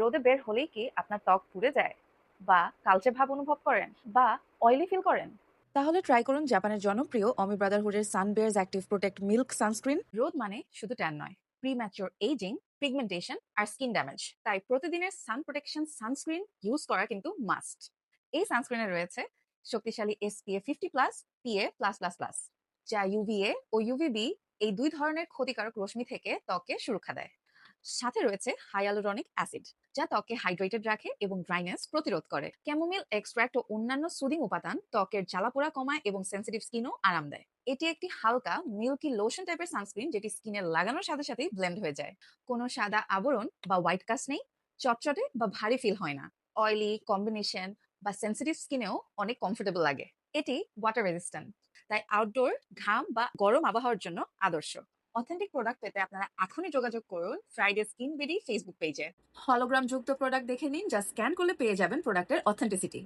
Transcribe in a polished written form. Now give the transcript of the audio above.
রোদে বের হলেই কি আপনার ত্বক পুড়ে যায়, বা কালচে ভাব অনুভব করেন, বা অয়েলি ফিল করেন? তাহলে ট্রাই করুন জাপানের জনপ্রিয় অমি ব্রাদারহুডের সানবেয়ার্স অ্যাক্টিভ প্রোটেক্ট মিল্ক সানস্ক্রিন। রোদ মানে শুধু ট্যান নয়, প্রিম্যাচিওর এইজিং, পিগমেন্টেশন আর স্কিন ড্যামেজ। তাই প্রতিদিনের সান প্রোটেকশন সানস্ক্রিন ইউজ করা কিন্তু মাস্ট। এই সানস্ক্রিনে রয়েছে শক্তিশালী SPF 50+, PA+++, যা UVA ও UVB এই দুই ধরনের ক্ষতিকারক রশ্মি থেকে ত্বকে সুরক্ষা দেয়। সাথে রয়েছে হাইয়ালুরনিক অ্যাসিড, যা ত্বককে হাইড্রেটেড রাখে এবং ড্রাইনেস প্রতিরোধ করে। ক্যামোমিল এক্সট্র্যাক্ট ও অন্যান্য সুদিং উপাদান ত্বকের জ্বালাপোড়া কমায় এবং সেনসিটিভ স্কিনও আরাম দেয়। এটি একটি হালকা মিল্কি লোশন টাইপের সানস্ক্রিন, যেটি স্কিনে লাগানোর সাথে সাথেই ব্লেন্ড হয়ে যায়। কোনো সাদা আবরণ বা হোয়াইট কাস্ট নেই, চটচটে বা ভারী ফিল হয় না। অয়েলি কম্বিনেশন বা সেনসিটিভ স্কিনেও অনেক কমফোর্টেবল লাগে। এটি ওয়াটার রেজিস্ট্যান্ট, তাই আউটডোর, ঘাম বা গরম আবহাওয়ার জন্য আদর্শ। অথেন্টিক প্রোডাক্ট পেতে আপনারা এখনই যোগাযোগ করুন ফ্রাইডে স্কিন বিডি ফেসবুক পেজে। হলোগ্রাম যুক্ত প্রোডাক্ট দেখে নিন, যা স্ক্যান করলে পেয়ে যাবেন প্রোডাক্টের অথেন্টিসিটি।